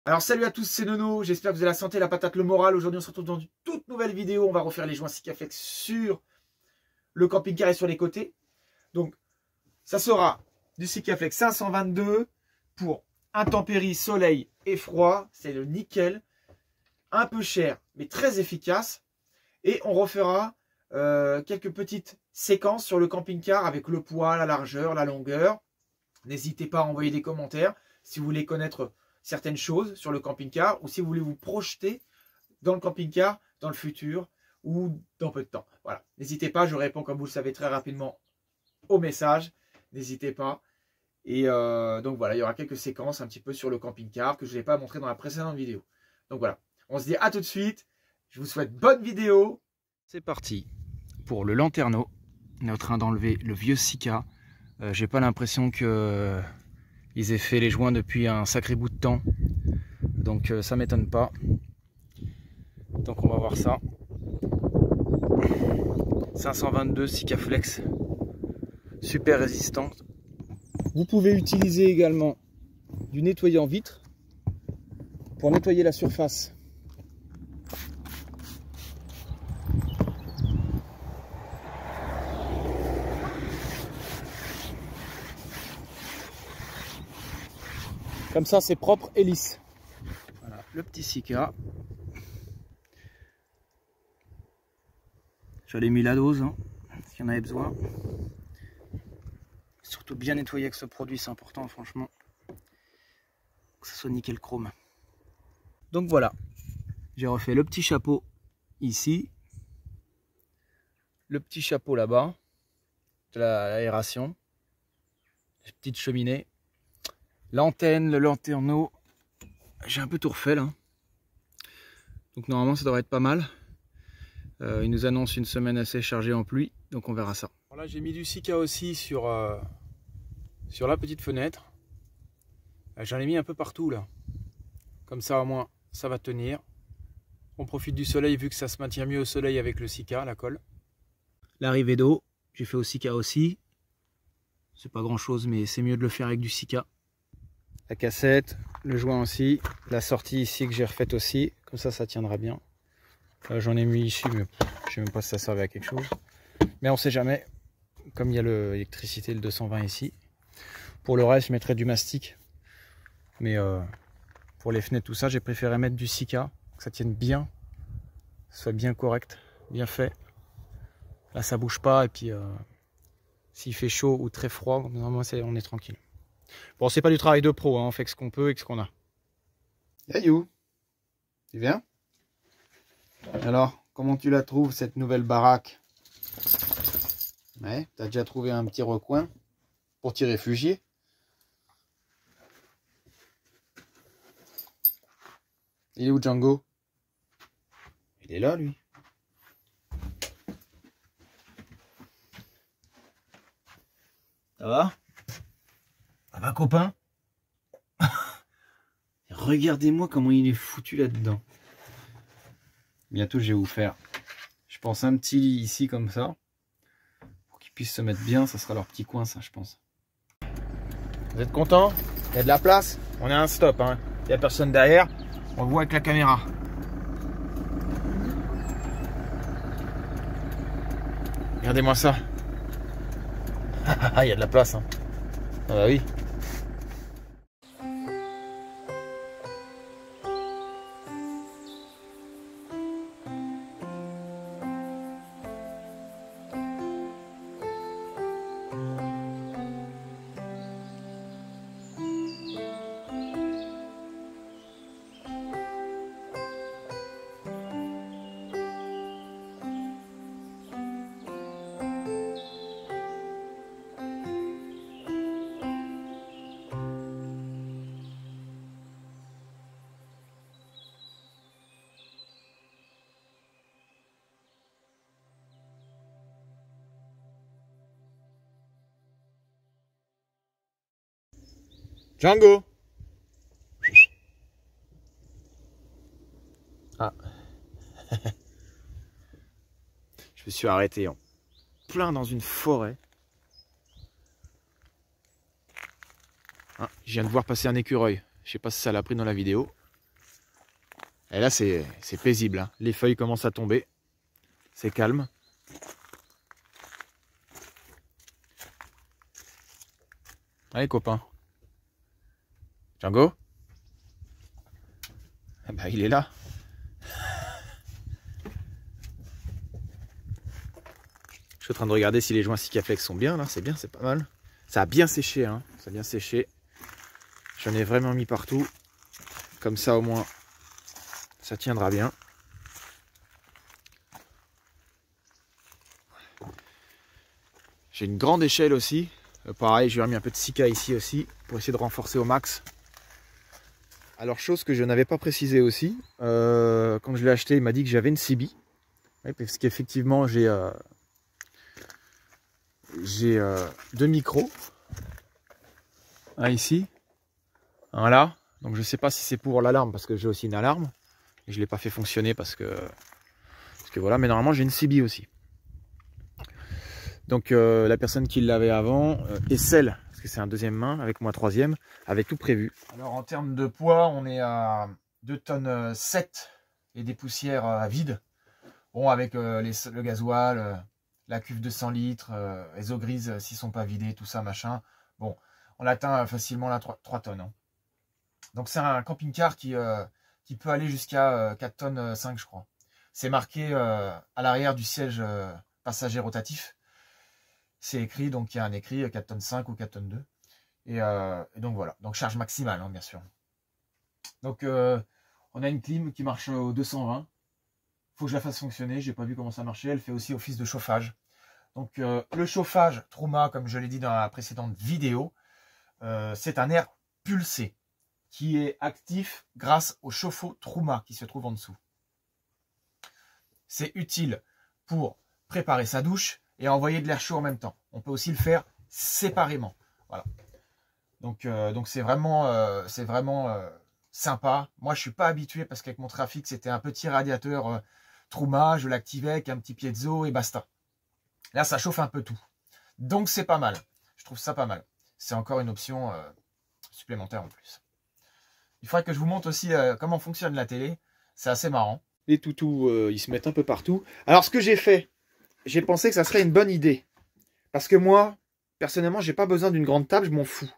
Alors salut à tous, c'est Nono, j'espère que vous avez la santé, la patate, le moral. Aujourd'hui on se retrouve dans une toute nouvelle vidéo. On va refaire les joints Sikaflex sur le camping-car et sur les côtés. Donc ça sera du Sikaflex 522 pour intempéries, soleil et froid. C'est le nickel, un peu cher mais très efficace. Et on refera quelques petites séquences sur le camping-car avec le poids, la largeur, la longueur. N'hésitez pas à envoyer des commentaires si vous voulez connaître certaines choses sur le camping-car ou si vous voulez vous projeter dans le camping-car dans le futur ou dans peu de temps. Voilà, n'hésitez pas, je réponds comme vous le savez très rapidement aux messages, n'hésitez pas. Et donc voilà, il y aura quelques séquences un petit peu sur le camping-car que je n'ai pas montré dans la précédente vidéo. Donc voilà, on se dit à tout de suite, je vous souhaite bonne vidéo. C'est parti pour le lanterneau. On est en train d'enlever le vieux Sika. J'ai pas l'impression que ils aient fait les joints depuis un sacré bout de temps, donc ça m'étonne pas. Donc on va voir ça. 522 Sikaflex, super résistante. Vous pouvez utiliser également du nettoyant vitre pour nettoyer la surface. Comme ça, c'est propre et lisse. Voilà, le petit Sika. J'allais mis la dose, hein, s'il y en avait besoin. Surtout bien nettoyer avec ce produit, c'est important, franchement. Que ça soit nickel chrome. Donc voilà, j'ai refait le petit chapeau ici. Le petit chapeau là-bas, de l'aération. Les petites cheminées. L'antenne, le lanterneau, j'ai un peu tout refait là. Donc normalement ça devrait être pas mal. Il nous annonce une semaine assez chargée en pluie, donc on verra ça. Là j'ai mis du Sika aussi sur la petite fenêtre. J'en ai mis un peu partout là. Comme ça au moins ça va tenir. On profite du soleil vu que ça se maintient mieux au soleil avec le Sika, la colle. L'arrivée d'eau, j'ai fait au Sika aussi. C'est pas grand chose mais c'est mieux de le faire avec du Sika. La cassette, le joint aussi, la sortie ici que j'ai refaite aussi, comme ça tiendra bien. J'en ai mis ici, mais je sais même pas si ça servait à quelque chose. Mais on sait jamais, comme il y a l'électricité, le 220 ici. Pour le reste, je mettrai du mastic. Mais pour les fenêtres, tout ça, j'ai préféré mettre du Sika, que ça tienne bien, que ce soit bien correct, bien fait. Là, ça bouge pas, et puis s'il fait chaud ou très froid, normalement, on est tranquille. Bon, c'est pas du travail de pro, hein, on fait ce qu'on peut et ce qu'on a. Yayou, tu viens? Alors, comment tu la trouves cette nouvelle baraque? Ouais, t'as déjà trouvé un petit recoin pour t'y réfugier? Il est où Django? Il est là lui. Ça va? Ça va copain? Regardez-moi comment il est foutu là-dedans. Bientôt je vais vous faire, je pense, un petit lit ici comme ça. Pour qu'ils puissent se mettre bien, ça sera leur petit coin ça je pense. Vous êtes contents? Il y a de la place? On est à un stop, hein. Il n'y a personne derrière, on le voit avec la caméra. Regardez-moi ça. Il y a de la place, hein. Ah bah oui. Django! Ah. Je me suis arrêté en plein dans une forêt. Ah, je viens de voir passer un écureuil. Je sais pas si ça l'a pris dans la vidéo. Et là, c'est paisible. Hein. Les feuilles commencent à tomber. C'est calme. Allez, copain. Django? Ah bah, il est là. Je suis en train de regarder si les joints Sikaflex sont bien. Là, c'est bien, c'est pas mal. Ça a bien séché. Hein. Ça a bien séché. J'en ai vraiment mis partout. Comme ça, au moins, ça tiendra bien. J'ai une grande échelle aussi. Pareil, j'ai remis un peu de Sika ici aussi pour essayer de renforcer au max. Alors, chose que je n'avais pas précisé aussi, quand je l'ai acheté, il m'a dit que j'avais une CB. Oui, parce qu'effectivement, j'ai 2 micros. Un ici. Un là. Donc, je ne sais pas si c'est pour l'alarme parce que j'ai aussi une alarme. Et je ne l'ai pas fait fonctionner parce que voilà. Mais normalement, j'ai une CB aussi. Donc la personne qui l'avait avant et celle, parce que c'est un deuxième main avec moi troisième, avait tout prévu. Alors en termes de poids, on est à 2 tonnes 7 et des poussières à vide. Bon, avec le gasoil, la cuve de 100 litres, les eaux grises s'ils ne sont pas vidées, tout ça, machin. Bon, on atteint facilement la 3 tonnes. Hein. Donc c'est un camping-car qui peut aller jusqu'à 4 tonnes 5, je crois. C'est marqué à l'arrière du siège passager rotatif. C'est écrit, donc il y a un écrit 4 tonnes 5 ou 4 tonnes 2. Et donc voilà, donc charge maximale, hein, bien sûr. Donc on a une clim qui marche au 220. Faut que je la fasse fonctionner, j'ai pas vu comment ça marchait. Elle fait aussi office de chauffage. Donc le chauffage Truma, comme je l'ai dit dans la précédente vidéo, c'est un air pulsé qui est actif grâce au chauffe-eau Truma qui se trouve en dessous. C'est utile pour préparer sa douche et envoyer de l'air chaud en même temps. On peut aussi le faire séparément. Voilà. Donc c'est vraiment sympa. Moi, je suis pas habitué parce qu'avec mon trafic, c'était un petit radiateur Truma. Je l'activais avec un petit piezo et basta. Là, ça chauffe un peu tout. Donc, c'est pas mal. Je trouve ça pas mal. C'est encore une option supplémentaire en plus. Il faudrait que je vous montre aussi comment fonctionne la télé. C'est assez marrant. Les toutous, ils se mettent un peu partout. Alors, ce que j'ai fait, j'ai pensé que ça serait une bonne idée. Parce que moi, personnellement, j'ai pas besoin d'une grande table, je m'en fous.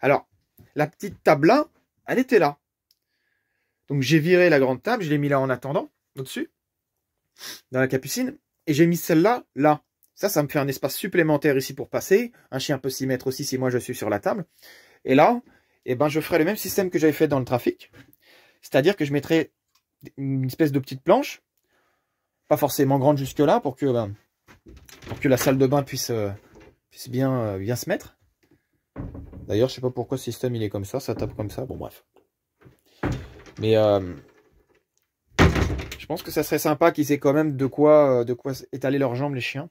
Alors, la petite table là, elle était là. Donc j'ai viré la grande table, je l'ai mis là en attendant, au-dessus, dans la capucine, et j'ai mis celle-là, là. Ça me fait un espace supplémentaire ici pour passer. Un chien peut s'y mettre aussi si moi je suis sur la table. Et là, eh ben, je ferai le même système que j'avais fait dans le trafic. C'est-à-dire que je mettrai une espèce de petite planche, pas forcément grande jusque-là, pour que la salle de bain puisse bien se mettre. D'ailleurs, je sais pas pourquoi ce système il est comme ça tape comme ça, bon bref. Mais je pense que ça serait sympa qu'ils aient quand même de quoi étaler leurs jambes, les chiens.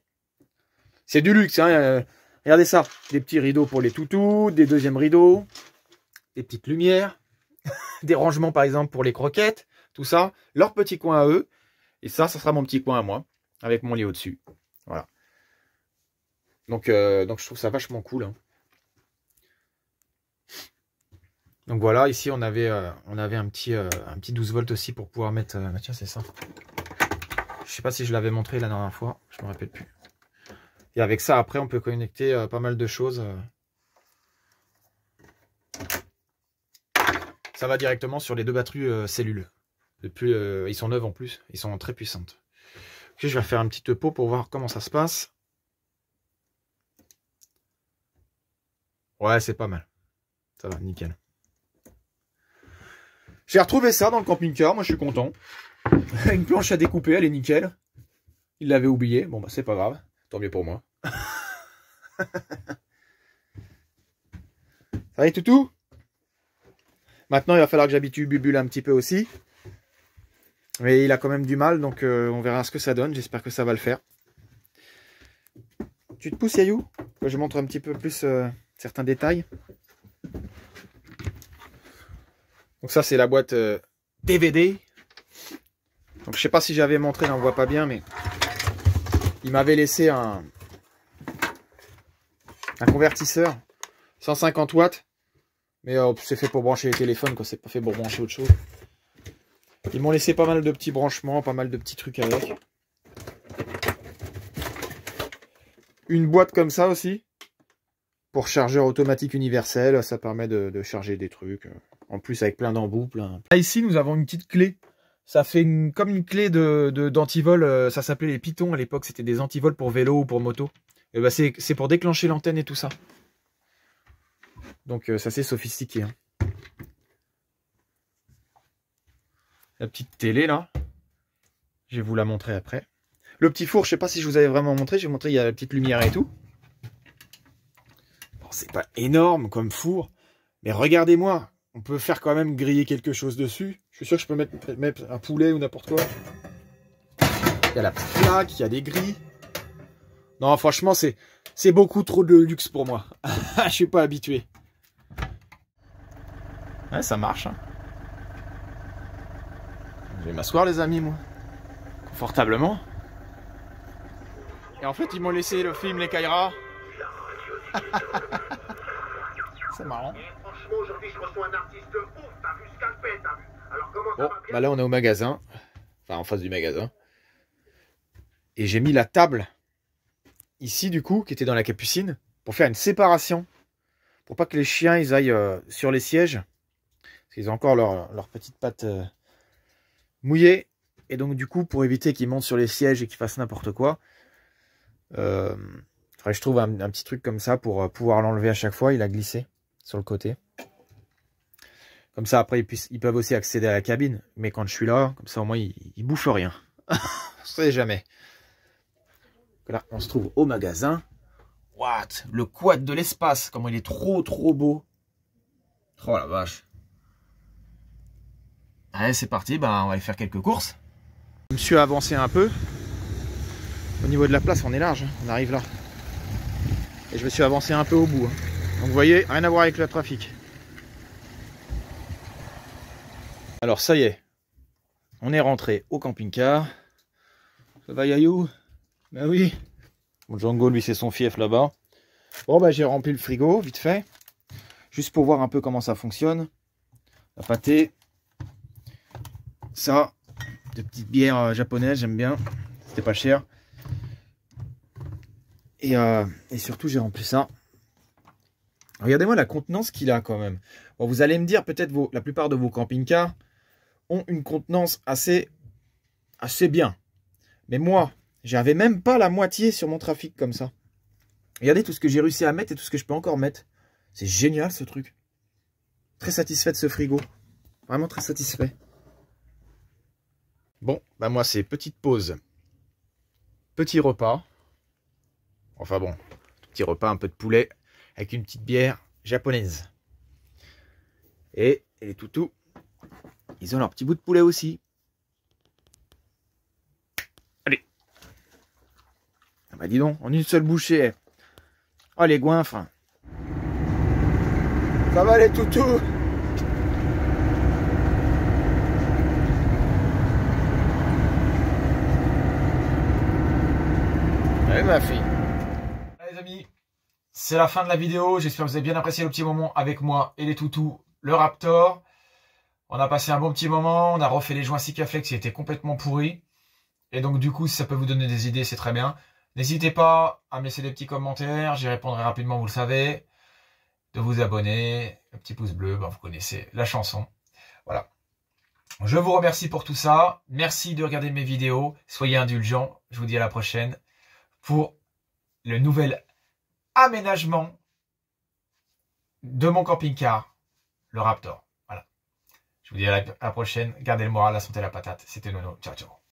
C'est du luxe, hein. Regardez ça, des petits rideaux pour les toutous, des deuxièmes rideaux, des petites lumières, des rangements par exemple pour les croquettes, tout ça, leur petit coin à eux. Et ça sera mon petit coin à moi, avec mon lit au-dessus. Voilà. Donc je trouve ça vachement cool. Hein. Donc voilà, ici on avait un petit 12 volts aussi pour pouvoir mettre... tiens, c'est ça. Je sais pas si je l'avais montré la dernière fois, je me rappelle plus. Et avec ça, après, on peut connecter pas mal de choses. Ça va directement sur les 2 batteries cellules. Ils sont neuves en plus, ils sont très puissantes. Okay, je vais faire un petit topo pour voir comment ça se passe. Ouais, c'est pas mal. Ça va, nickel. J'ai retrouvé ça dans le camping-car, moi je suis content. Une planche à découper, elle est nickel. Il l'avait oublié, bon bah c'est pas grave, tant mieux pour moi. Ça va les toutous? Maintenant il va falloir que j'habitue Bubule un petit peu aussi. Mais il a quand même du mal, donc on verra ce que ça donne, j'espère que ça va le faire. Tu te pousses Yayou? Que je montre un petit peu plus certains détails. Donc ça c'est la boîte DVD. Donc je sais pas si j'avais montré, là on voit pas bien, mais il m'avait laissé un convertisseur 150 watts. Mais c'est fait pour brancher les téléphones, quoi. C'est pas fait pour brancher autre chose. Ils m'ont laissé pas mal de petits branchements, pas mal de petits trucs avec. Une boîte comme ça aussi. Pour chargeur automatique universel, ça permet de charger des trucs. En plus avec plein d'embouts. Là, ici, nous avons une petite clé. Ça fait comme une clé d'antivol. Ça s'appelait les pitons à l'époque. C'était des antivols pour vélo ou pour moto. Et bah, c'est pour déclencher l'antenne et tout ça. Donc ça c'est sophistiqué. Hein. La petite télé là. Je vais vous la montrer après. Le petit four, je sais pas si je vous avais vraiment montré. Je vais vous montrer, il y a la petite lumière et tout. Bon, c'est pas énorme comme four. Mais regardez-moi. On peut faire quand même griller quelque chose dessus. Je suis sûr que je peux mettre un poulet ou n'importe quoi. Il y a la petite plaque, il y a des grilles. Non, franchement, c'est beaucoup trop de luxe pour moi. Je suis pas habitué. Ouais, ça marche. Hein. Je vais m'asseoir, les amis, moi. Confortablement. Et en fait, ils m'ont laissé le film Les Kairas. C'est marrant. Franchement, aujourd'hui, je reçois un artiste de ouf. T'as vu Scalpé, t'as vu. Alors, comment ça Bon, va bien bah là, on est au magasin. Enfin, en face du magasin. Et j'ai mis la table ici, du coup, qui était dans la capucine, pour faire une séparation. Pour pas que les chiens, ils aillent sur les sièges. Parce qu'ils ont encore leurs petites pattes mouillées. Et donc, du coup, pour éviter qu'ils montent sur les sièges et qu'ils fassent n'importe quoi, faudrait que je trouve un petit truc comme ça pour pouvoir l'enlever à chaque fois. Il a glissé sur le côté. Comme ça, après, ils peuvent aussi accéder à la cabine. Mais quand je suis là, comme ça, au moins, ils bouffent rien. On ne sait jamais. Là, on se trouve au magasin. What? Le quad de l'espace. Comment il est trop beau. Oh la vache. Allez, c'est parti. Ben, on va aller faire quelques courses. Je me suis avancé un peu. Au niveau de la place, on est large. Hein. On arrive là. Et je me suis avancé un peu au bout. Hein. Donc vous voyez, rien à voir avec le trafic. Alors ça y est. On est rentré au camping-car. Ça va, Yayou? Ben oui. Bon, Django, lui, c'est son fief là-bas. Bon, bah j'ai rempli le frigo, vite fait. Juste pour voir un peu comment ça fonctionne. La pâtée. Ça. De petites bières japonaises, j'aime bien. C'était pas cher. Et surtout, j'ai rempli ça. Regardez-moi la contenance qu'il a quand même. Bon, vous allez me dire, peut-être la plupart de vos camping-cars ont une contenance assez bien. Mais moi, j'avais même pas la moitié sur mon trafic comme ça. Regardez tout ce que j'ai réussi à mettre et tout ce que je peux encore mettre. C'est génial ce truc. Très satisfait de ce frigo. Vraiment très satisfait. Bon, bah moi c'est petite pause. Petit repas. Enfin bon, petit repas, un peu de poulet avec une petite bière japonaise. Et les toutous, ils ont leur petit bout de poulet aussi. Allez. Ah bah dis donc, en une seule bouchée. Oh les goinfres. Ça va les toutous? Allez ma fille. Allez les amis, c'est la fin de la vidéo. J'espère que vous avez bien apprécié le petit moment avec moi et les toutous, le Raptor. On a passé un bon petit moment. On a refait les joints Sikaflex qui étaient complètement pourris. Et donc du coup, si ça peut vous donner des idées, c'est très bien. N'hésitez pas à me laisser des petits commentaires. J'y répondrai rapidement, vous le savez. De vous abonner. Le petit pouce bleu, ben, vous connaissez la chanson. Voilà. Je vous remercie pour tout ça. Merci de regarder mes vidéos. Soyez indulgents. Je vous dis à la prochaine pour le nouvel aménagement de mon camping-car, le Raptor. Voilà. Je vous dis à la prochaine. Gardez le moral, la santé, la patate. C'était Nono. Ciao, ciao.